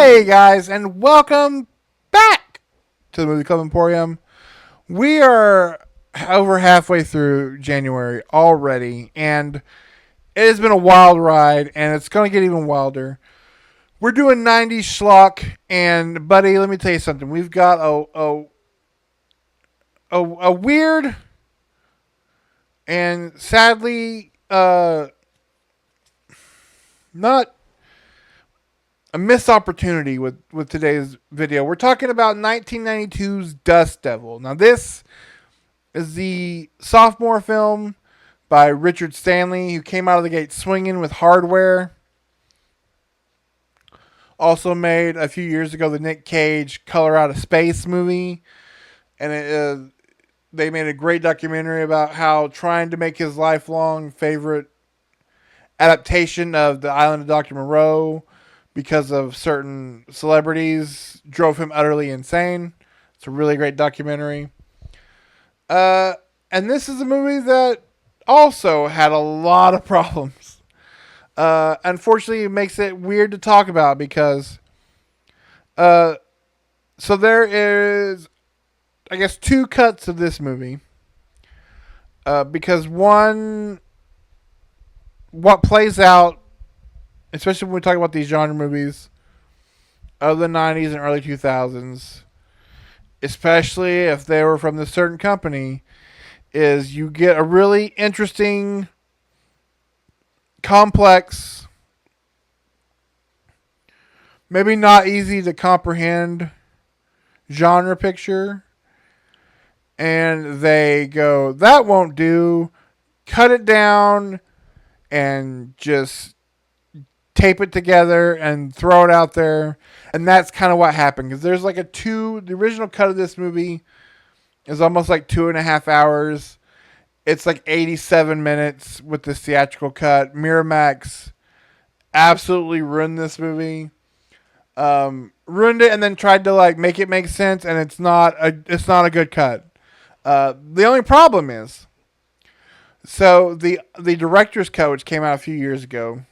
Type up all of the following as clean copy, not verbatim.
Hey guys, and welcome back to the Movie-Club Emporium. We are over halfway through January already, and it has been a wild ride, and it's going to get even wilder. We're doing 90's Schlock, and buddy, let me tell you something. We've got a weird and sadly not a missed opportunity with today's video. We're talking about 1992's Dust Devil. Now, this is the sophomore film by Richard Stanley, who came out of the gate swinging with Hardware. Also made a few years ago the Nick Cage Color Out of Space movie, and they made a great documentary about how trying to make his lifelong favorite adaptation of The Island of Dr. Moreau because of certain celebrities drove him utterly insane. It's a really great documentary. And this is a movie that also had a lot of problems. Unfortunately, it makes it weird to talk about because, so there is, I guess, two cuts of this movie. Because one, what plays out, especially when we talk about these genre movies of the 90's and early 2000s, especially if they were from this certain company, is you get a really interesting, complex, maybe not easy to comprehend genre picture. And they go, that won't do. Cut it down and just tape it together and throw it out there. And that's kind of what happened. Because there's like the original cut of this movie is almost like 2.5 hours. It's like 87 minutes with the theatrical cut. Miramax absolutely ruined this movie. Ruined it and then tried to like make it make sense, and it's not a good cut. The only problem is, so the director's cut, which came out a few years ago,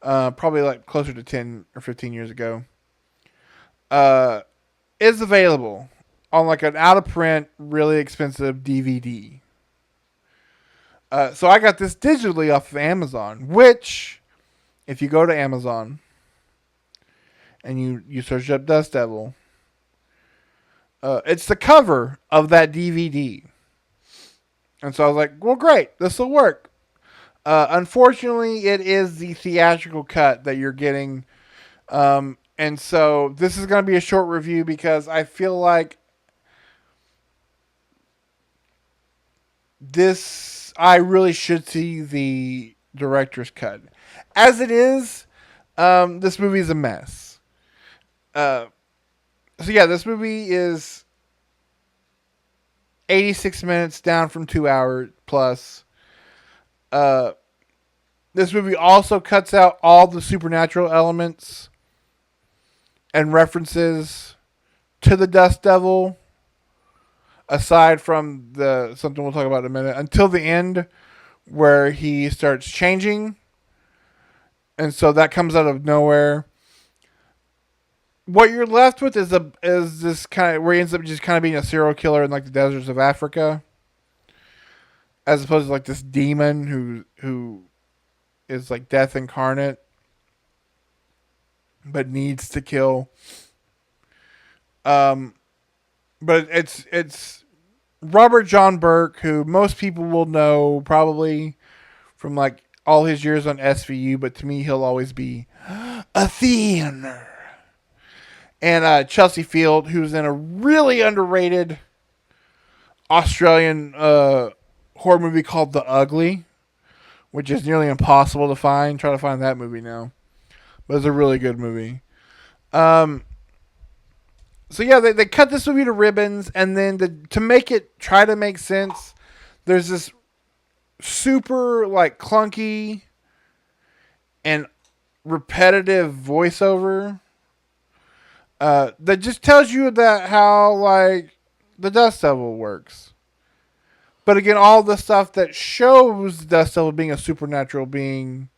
probably like closer to 10 or 15 years ago, is available on like an out of print, really expensive DVD. So I got this digitally off of Amazon, which, if you go to Amazon and you search up Dust Devil, it's the cover of that DVD. And so I was like, well, great, this will work. Unfortunately, it is the theatrical cut that you're getting. And so this is going to be a short review because I feel like I really should see the director's cut. As it is, this movie is a mess. So yeah, this movie is 86 minutes, down from 2 hours plus. This movie also cuts out all the supernatural elements and references to the Dust Devil, aside from something we'll talk about in a minute, until the end where he starts changing. And so that comes out of nowhere. What you're left with is this kind of where he ends up just kind of being a serial killer in like the deserts of Africa, as opposed to like this demon who is like death incarnate, but needs to kill. But it's Robert John Burke, who most people will know probably from like all his years on SVU, but to me he'll always be a Theaner. And Chelsea Field, who's in a really underrated Australian horror movie called The Ugly, which is nearly impossible to find. Try to find that movie now, but it's a really good movie. So yeah, they cut this movie to ribbons, and then to make it try to make sense, there's this super like clunky and repetitive voiceover that just tells you that how like the Dust Devil works. But again, all the stuff that shows the Dust Devil being a supernatural being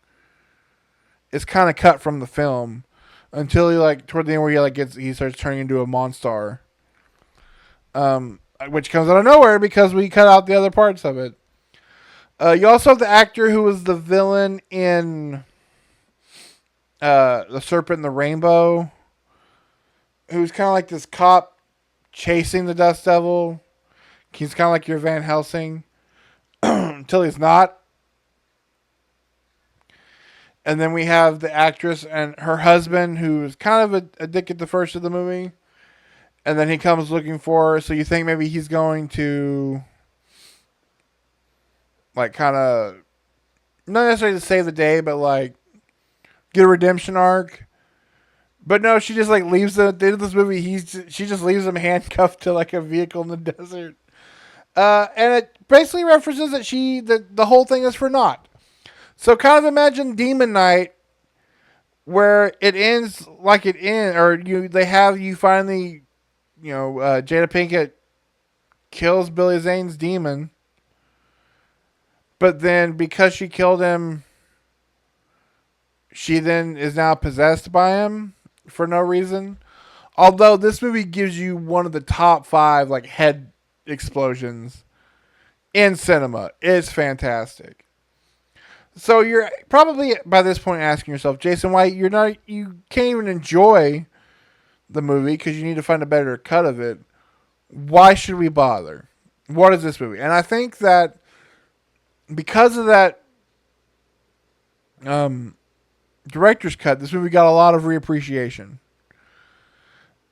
is kind of cut from the film. until he like toward the end where he starts turning into a monster, which comes out of nowhere because we cut out the other parts of it. You also have the actor who was the villain in The Serpent and the Rainbow, who's kind of like this cop chasing the Dust Devil. He's kind of like your Van Helsing until he's not. And then we have the actress and her husband, who's kind of a dick at the first of the movie. And then he comes looking for her, so you think maybe he's going to, like, kind of, not necessarily to save the day, but, like, get a redemption arc. But no, she just, like, leaves them, at the end of this movie, she just leaves him handcuffed to, like, a vehicle in the desert. And it basically references that the whole thing is for naught. So kind of imagine Demon Knight, where it ends like it ends, or you finally, Jada Pinkett kills Billy Zane's demon, but then because she killed him, she then is now possessed by him for no reason. Although this movie gives you one of the top 5 like head explosions in cinema. It's fantastic. So you're probably by this point asking yourself, Jason, why you can't even enjoy the movie because you need to find a better cut of it. Why should we bother? What is this movie? And I think that because of that director's cut, this movie got a lot of reappreciation.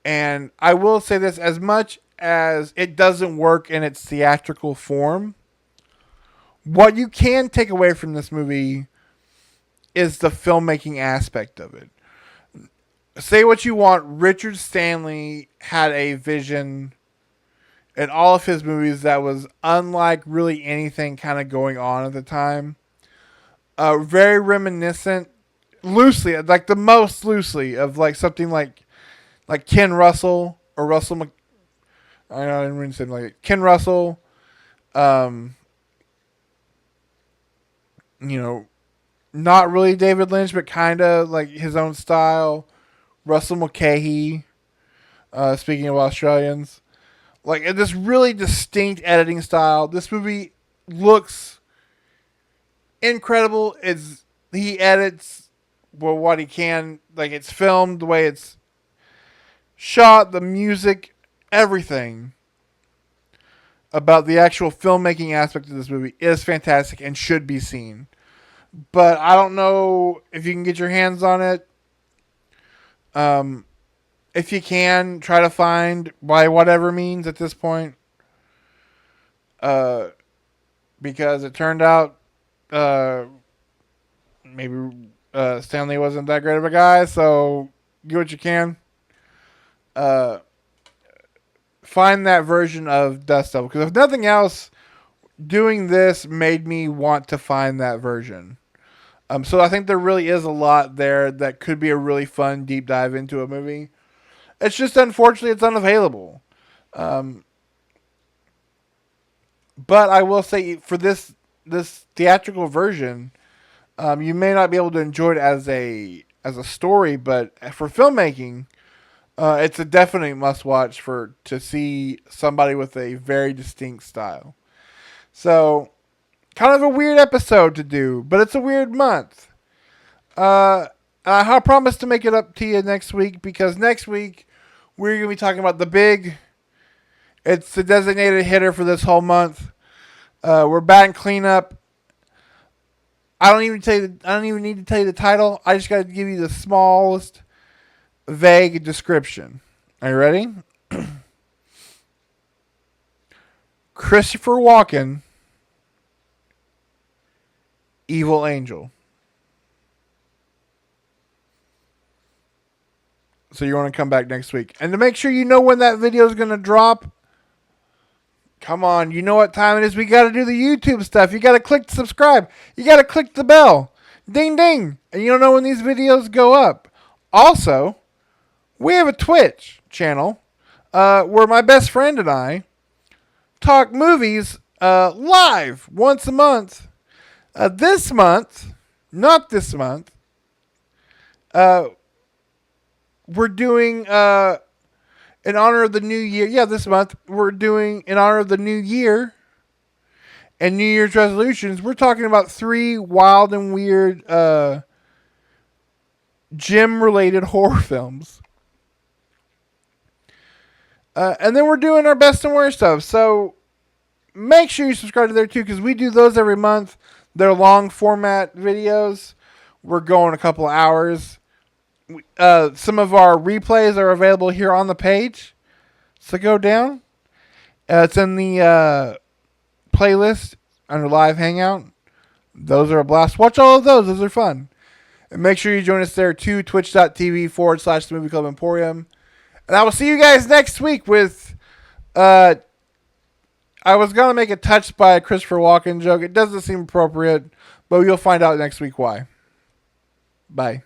And I will say this, as much as it doesn't work in its theatrical form, what you can take away from this movie is the filmmaking aspect of it. Say what you want, Richard Stanley had a vision in all of his movies that was unlike really anything kind of going on at the time. Very reminiscent, loosely, like the most loosely, of like something like Ken Russell or Russell I don't know, I didn't really say like Ken Russell. Not really David Lynch, but kind of like his own style. Russell Mulcahy, speaking of Australians. Like this really distinct editing style. This movie looks incredible. He edits what he can. Like it's filmed the way it's shot, the music, everything about the actual filmmaking aspect of this movie is fantastic and should be seen. But I don't know if you can get your hands on it. If you can, try to find by whatever means at this point. Because it turned out maybe Stanley wasn't that great of a guy, so do what you can. Find that version of Dust Devil. Because if nothing else, doing this made me want to find that version. So I think there really is a lot there that could be a really fun deep dive into a movie. It's just unfortunately it's unavailable. But I will say for this theatrical version, you may not be able to enjoy it as a story, but for filmmaking, it's a definite must watch to see somebody with a very distinct style. So, kind of a weird episode to do, but it's a weird month. I promise to make it up to you next week, because next week we're going to be talking about it's the designated hitter for this whole month. We're batting cleanup. I don't even need to tell you the title. I just got to give you the smallest vague description. Are you ready? Christopher Walken, Evil Angel. So you want to come back next week. And to make sure you know when that video is going to drop, come on, you know what time it is. We got to do the YouTube stuff. You got to click subscribe. You got to click the bell. Ding, ding. And you don't know when these videos go up. Also, we have a Twitch channel where my best friend and I talk movies live once a month. This month, not this month, we're doing in honor of the new year. Yeah, this month we're doing in honor of the new year and New Year's resolutions. We're talking about 3 wild and weird gym-related horror films. And then we're doing our best and worst stuff. So make sure you subscribe to there too, because we do those every month. They're long format videos. We're going a couple of hours. Some of our replays are available here on the page. So go down. It's in the playlist under Live Hangout. Those are a blast. Watch all of those. Those are fun. And make sure you join us there too. Twitch.tv/the Movie-Club Emporium. And I will see you guys next week with... I was going to make a Touched by a Christopher Walken joke. It doesn't seem appropriate, but you'll find out next week why. Bye.